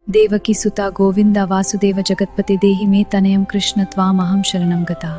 देवकी सुता गोविंद वासुदेव जगत्पते देहि मे तनयं कृष्ण त्वामहं शरणं गता।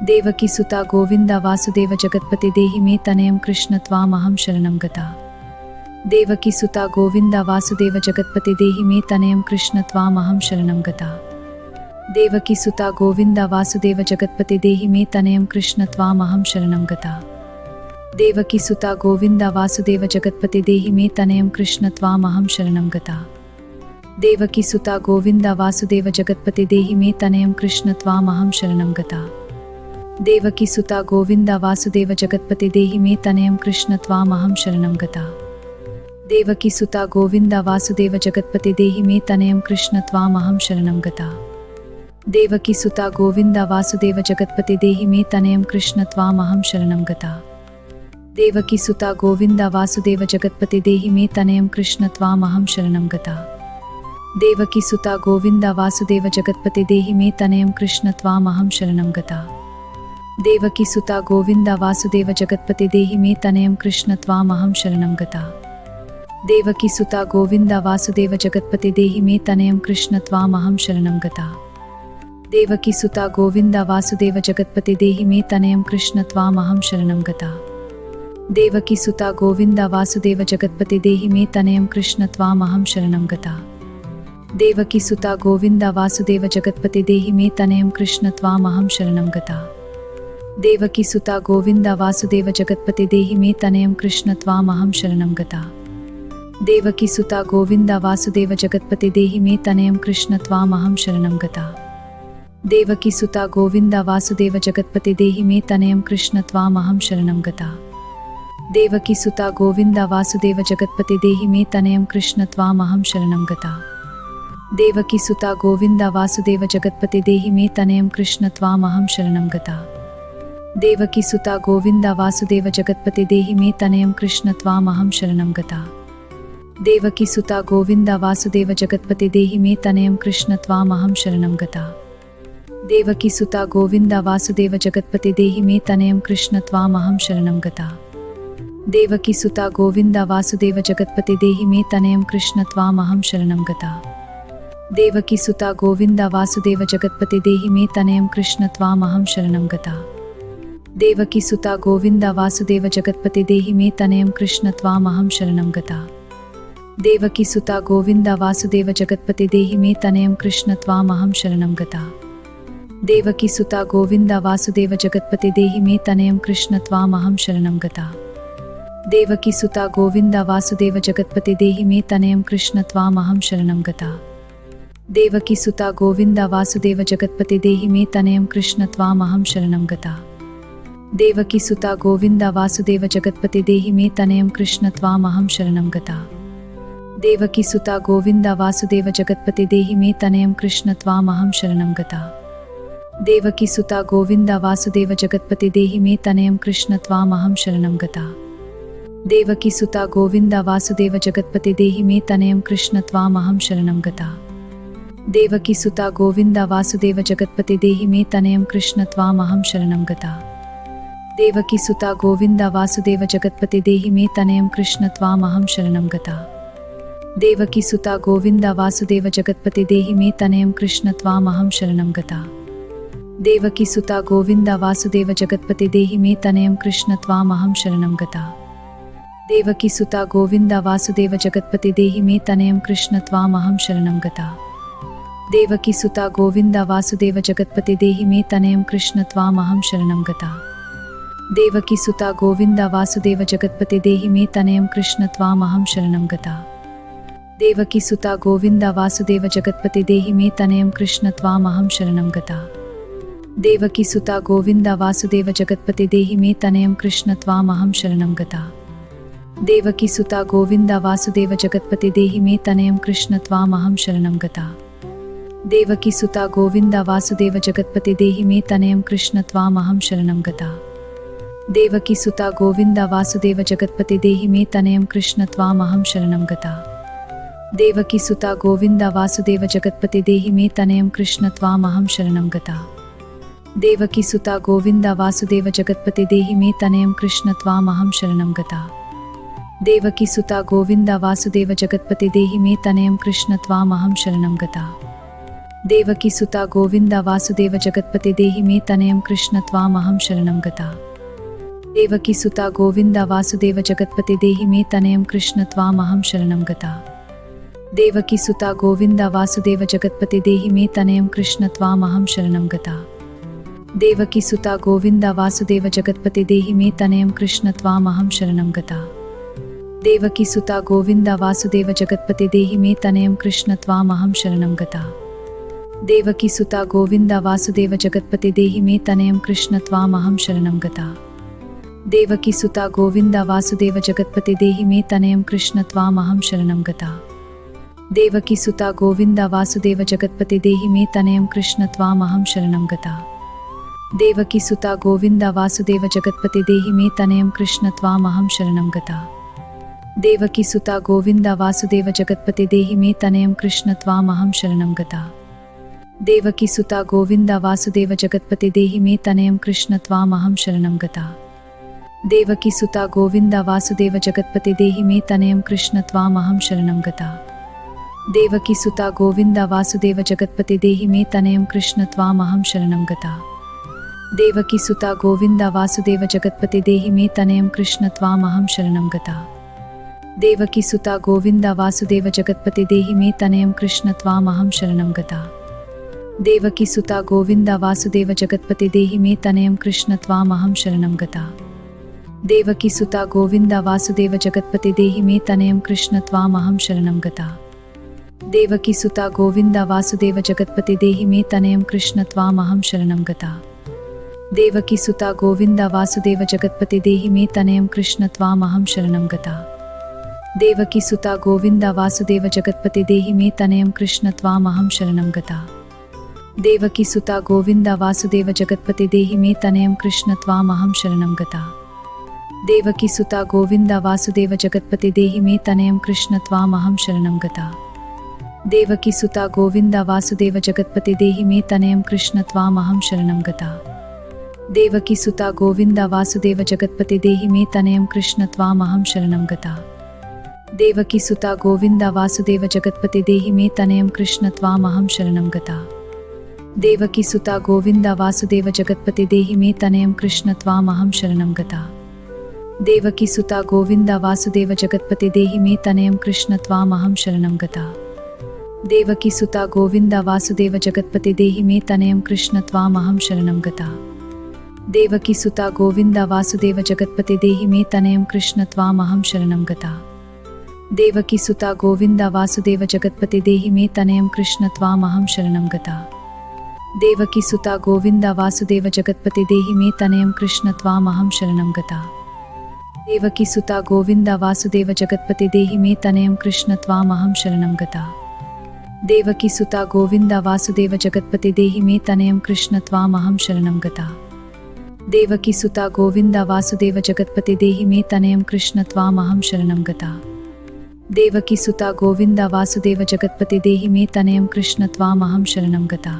देवकी सुता गोविंद वासुदेव जगत्पते देहि मे तनयं कृष्ण त्वामहं शरणं गता। देवकी सुता गोविंद वासुदेव जगत्पते देहि मे तनयं कृष्ण त्वामहं शरणं गता। देवकी सुता गोविंद वासुदेव जगत्पते देहि मे तनयं कृष्ण त्वामहं शरणं गता। देवकी सुता गोविंद वासुदेव जगत्पते देहि मे तनयं कृष्ण त्वामहं शरणं गता। देवकी सुता गोविंद वासुदेव जगत्पते देहि मे तनयं कृष्ण त्वामहं शरणं गता। देवकी सुता गोविंद वासुदेव जगत्पते देहि मे तनयं कृष्ण त्वामहं शरणं गता। देवकी सुता गोविंद वासुदेव जगत्पते देहि मे तनयं कृष्ण त्वामहं शरणं गता। देवकी सुता गोविंद वासुदेव जगत्पते देहि मे तनयं कृष्ण त्वामहं शरणं गता। देवकी सुता गोविंद वासुदेव जगत्पते देहि मे तनयं कृष्ण त्वामहं शरणं गता। देवकी सुता गोविंद वासुदेव जगत्पते देहि मे तनयं कृष्ण त्वामहं शरणं गता। देवकी सुता गोविंद वासुदेव जगत्पते देहि मे तनयं कृष्ण त्वामहं शरणं गता। देवकी सुता गोविंद वासुदेव जगत्पते देहि मे तनयं कृष्ण त्वामहं शरणं गता। देवकी सुता गोविंद वासुदेव जगत्पते देहि मे तनयं कृष्ण त्वामहं शरणं गता। देवकी सुता गोविंद वासुदेव जगत्पते देहि मे तनयं कृष्ण त्वामहं शरणं गता। देवकी सुता गोविंद वासुदेव जगत्पते देहि मे तनयं कृष्ण त्वामहं शरणं गता। देवकी सुता गोविंद वासुदेव जगत्पते देहि मे तनयं कृष्ण त्वामहं शरणं गता। देवकी सुता गोविंद वासुदेव जगत्पते देहि मे तनयं कृष्ण त्वामहं शरणं गता। देवकी सुता गोविंद वासुदेव जगत्पते देहि मे तनयं कृष्ण त्वामहं शरणं गता। देवकी सुता गोविंद वासुदेव जगत्पते देहि मे तनयं कृष्ण त्वामहं शरणं गता। देवकी सुता गोविंद वासुदेव जगत्पते देहि मे तनयं कृष्ण त्वामहं शरणं गता। देवकी सुता गोविंद वासुदेव जगत्पते देहि मे तनयं कृष्ण त्वामहं शरणं गता। देवकी सुता गोविंद वासुदेव जगत्पते देहि मे तनयं कृष्ण त्वामहं शरणं गता। देवकी सुता गोविंद वासुदेव जगत्पते देहि मे तनयं कृष्ण त्वामहं शरणं गता। देवकी सुता गोविंद वासुदेव जगत्पते देहि मे तनयं कृष्ण त्वामहं शरणं गता। देवकी सुता गोविंद वासुदेव जगत्पते देहि मे तनयं कृष्ण त्वामहं शरणं गता। देवकी सुता गोविंद वासुदेव जगत्पते देहि मे तनयं कृष्ण त्वामहं शरणं गता। देवकी सुता गोविंद वासुदेव जगत्पते देहि मे तनयं कृष्ण त्वामहं शरणं गता। देवकी सुता गोविंद वासुदेव जगत्पते देहि मे तनयं कृष्ण त्वामहं शरणं गता। देवकी सुता गोविंद वासुदेव जगत्पते देहि मे तनयं कृष्ण त्वामहं शरणं गता। देवकी सुता गोविंद वासुदेव जगत्पते देहि मे तनयं कृष्ण त्वामहं शरणं गता। देवकी सुता गोविंद वासुदेव जगत्पते देहि मे तनयं कृष्ण त्वामहं शरणं गता। देवकी सुता गोविंद वासुदेव जगत्पते देहि मे तनयं कृष्ण त्वामहं शरणं गता। देवकी सुता गोविंद वासुदेव जगत्पते देहि मे तनयं कृष्ण त्वामहं शरणं गता। देवकी सुता गोविंद वासुदेव जगत्पते देहि मे तनयं कृष्ण त्वामहं शरणं गता। देवकी सुता गोविंद वासुदेव जगत्पते देहि मे तनयं कृष्ण त्वामहं शरणं गता। देवकी सुता गोविंद वासुदेव जगत्पते देहि मे तनयं कृष्ण त्वामहं शरणं गता। देवकी सुता गोविंद वासुदेव जगत्पते देहि मे तनयं कृष्ण त्वामहं शरणं गता। देवकी सुता गोविंद वासुदेव जगत्पते देहि मे तनयं कृष्ण त्वामहं शरणं गता। देवकी सुता गोविंद वासुदेव जगत्पते देहि मे तनयं कृष्ण त्वामहं शरणं गता। देवकी सुता गोविंद वासुदेव जगत्पते देहि मे तनयं कृष्ण त्वामहं शरणं गता। देवकी सुता गोविंद वासुदेव जगत्पते देहि मे तनयं कृष्ण त्वामहं शरणं गता। देवकी सुता गोविंद वासुदेव जगत्पते देहि मे तनयं कृष्ण त्वामहं शरणं गता। देवकी सुता गोविंद वासुदेव जगत्पते देहि मे तनयं कृष्ण त्वामहं शरणं गता। देवकी सुता गोविंद वासुदेव जगत्पते देहि मे तनयं कृष्ण त्वामहं शरणं गता। देवकी सुता गोविंद वासुदेव जगत्पते देहि मे तनयं कृष्ण त्वामहं शरणं गता। देवकी सुता गोविंद वासुदेव जगत्पते देहि मे तनयं कृष्ण त्वामहं शरणं गता। देवकी सुता गोविंद वासुदेव जगत्पते देहि मे तनयं कृष्ण त्वामहं शरणं गता। देवकी सुता गोविंद वासुदेव जगत्पते देहि मे तनयं कृष्ण त्वामहं शरणं गता। देवकी सुता गोविंद वासुदेव जगत्पते देहि मे तनयं कृष्ण त्वामहं शरणं गता। देवकी सुता गोविंद वासुदेव जगत्पते देहि मे तनयं कृष्ण त्वामहं शरणं गता। देवकी सुता गोविंद वासुदेव जगत्पते देहि मे तनयं कृष्ण त्वामहं शरणं गता। देवकी सुता गोविंद वासुदेव जगत्पते देहि मे तनयं कृष्ण त्वामहं शरणं गता। देवकी सुता गोविंद वासुदेव जगत्पते देहि मे तनयं कृष्ण त्वामहं शरणं गता। देवकी सुता गोविंद वासुदेव जगत्पते देहि मे तनयं कृष्ण त्वामहं शरणं गता। देवकी सुता गोविंद वासुदेव जगत्पते देहि मे तनयं कृष्ण त्वामहं शरणं गता। देवकी सुता गोविंद वासुदेव जगत्पते देहि मे तनयं कृष्ण त्वामहं शरणं गता। देवकी सुता गोविंद वासुदेव जगत्पते देहि मे तनयं कृष्ण त्वामहं शरणं गता। देवकी सुता गोविंद वासुदेव जगत्पते देहि मे तनयं कृष्ण त्वामहं शरणं गता। देवकी सुता गोविंद वासुदेव जगत्पते देहि मे तनयं कृष्ण त्वामहं शरणं गता। देवकी सुता गोविंद वासुदेव जगत्पते देहि मे तनयं कृष्ण त्वामहं शरणं गता। देवकी सुता गोविंद वासुदेव जगत्पते देहि मे तनयं कृष्ण त्वामहं शरणं गता। देवकी सुता गोविंद वासुदेव जगत्पते देहि मे तनयं कृष्ण त्वामहं शरणं गता। देवकी सुता गोविंद वासुदेव जगत्पते देहि मे तनयं कृष्ण त्वामहं शरणं गता। देवकी सुता गोविंद वासुदेव जगत्पते देहि मे तनयं कृष्ण त्वामहं शरणं गता। देवकी सुता गोविंद वासुदेव जगत्पते देहि मे तनयं कृष्ण त्वामहं शरणं गता। देवकी सुता गोविंद वासुदेव जगत्पते देहि मे तनयं कृष्ण त्वामहं शरणं गता। देवकी सुता गोविंद वासुदेव जगत्पते देहि मे तनयं कृष्ण त्वामहं शरणं गता। देवकी सुता गोविंद वासुदेव जगत्पते देहि मे तनयं कृष्ण त्वामहं शरणं गता। देवकी सुता गोविंद वासुदेव जगत्पते देहि मे तनयं कृष्ण त्वामहं शरणं गता। देवकी सुता गोविंद वासुदेव जगत्पते देहि मे तनयं कृष्ण त्वामहं शरणं गता। देवकी सुता गोविंद वासुदेव जगत्पते देहि मे तनयं कृष्ण त्वामहं शरणं गता। देवकी सुता गोविंद वासुदेव जगत्पते देहि मे तनयं कृष्ण त्वामहं शरणं गता। देवकी सुता गोविंद वासुदेव जगत्पते देहि मे तनयं कृष्ण त्वामहं शरणं गता। देवकी सुता गोविंद वासुदेव जगत्पते देहि मे तनयं कृष्ण त्वामहं शरणं गता। देवकी सुता गोविंद वासुदेव जगत्पते देहि मे तनयं कृष्ण त्वामहं शरणं गता। देवकी सुता गोविंद वासुदेव जगत्पते देहि मे तनयं कृष्ण त्वामहं शरणं गता। देवकी सुता गोविंद वासुदेव जगत्पते देहि मे तनयं कृष्ण त्वामहं शरणं गता। देवकी सुता गोविंद वासुदेव जगत्पते देहि मे तनयं कृष्ण त्वामहं शरणं गता। देवकी सुता गोविंद वासुदेव जगत्पते देहि मे तनयं कृष्ण त्वामहं शरणं गता। देवकी सुता गोविंद वासुदेव जगत्पते देहि मे तनयं कृष्ण त्वामहं शरणं गता। देवकी सुता गोविंद वासुदेव जगत्पते देहि मे तनयं कृष्ण त्वामहं शरणं गता। देवकी सुता गोविंद वासुदेव जगत्पते देहि मे तनयं कृष्ण त्वामहं शरणं गता। देवकी सुता गोविंद वासुदेव जगत्पते देहि मे तनयं कृष्ण त्वामहं शरणं गता। देवकी सुता गोविंद वासुदेव जगत्पते देहि मे तनयं कृष्ण त्वामहं शरणं गता।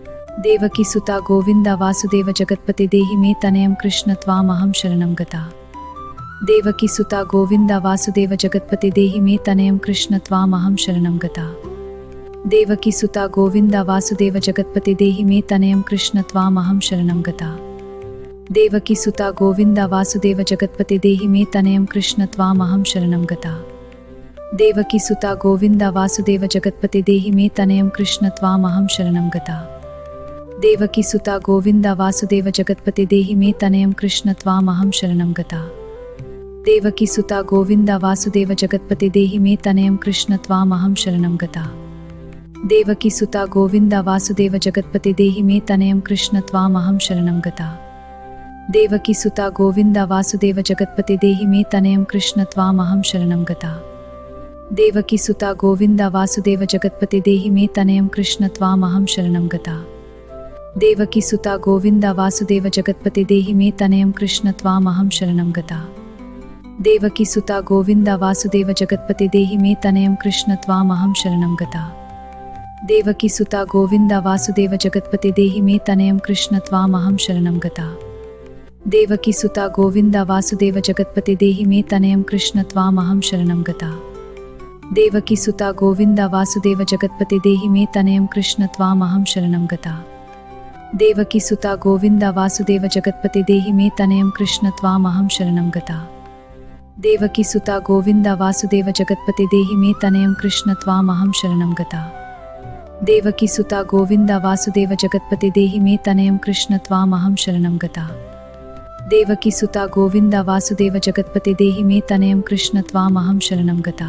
देवकी सुता गोविंद वासुदेव जगत्पते देहि मे तनयं कृष्ण त्वामहं शरणं गता। देवकी सुता गोविंद वासुदेव जगत्पते देहि मे तनयं कृष्ण त्वामहं शरणं गता। देवकी सुता गोविंद वासुदेव जगत्पते देहि मे तनयं कृष्ण त्वामहं शरणं गता। देवकी सुता गोविंद वासुदेव जगत्पते देहि मे तनयं कृष्ण त्वामहं शरणं गता। देवकी सुता गोविंद वासुदेव जगत्पते देहि मे तनयं कृष्ण त्वामहं शरणं गता। देवकी सुता गोविंद वासुदेव जगत्पते देहि मे तनयं कृष्ण त्वामहं शरणं गता। देवकी सुता गोविंद वासुदेव जगत्पते देहि मे तनयं कृष्ण त्वामहं शरणं गता। देवकी सुता गोविंद वासुदेव जगत्पते देहि मे तनयं कृष्ण त्वामहं शरणं गता। देवकी सुता गोविंद वासुदेव जगत्पते देहि मे तनयं कृष्ण त्वामहं शरणं गता। देवकी सुता गोविंद वासुदेव जगत्पते देहि मे तनयं कृष्ण त्वामहं शरणं गता। देवकी सुता गोविंद वासुदेव जगत्पते देहि मे तनयं कृष्ण त्वामहं शरणं गता। देवकी सुता गोविंद वासुदेव जगत्पते देहि मे तनयं कृष्ण त्वामहं शरणं गता। देवकी सुता गोविंद वासुदेव जगत्पते देहि मे तनयं कृष्ण त्वामहं शरणं गता। देवकी सुता गोविन्द वासुदेव जगत्पते देहि मे तनयं कृष्ण त्वामहं शरणं गता। देवकी सुता गोविन्द वासुदेव जगत्पते देहि मे तनयं कृष्ण त्वामहं शरणं गता। देवकी सुता गोविन्द वासुदेव जगत्पते देहि मे तनयं कृष्ण त्वामहं शरणं गता। देवकी सुता गोविन्द वासुदेव जगत्पते देहि मे तनयं कृष्ण त्वामहं शरणं गता। देवकी सुता गोविन्द वासुदेव जगत्पते देहि मे तनयं कृष्ण त्वामहं शरणं गता। देवकी सुता गोविन्द वासुदेव जगत्पते देहि मे तनयं कृष्ण त्वामहं शरणं गता।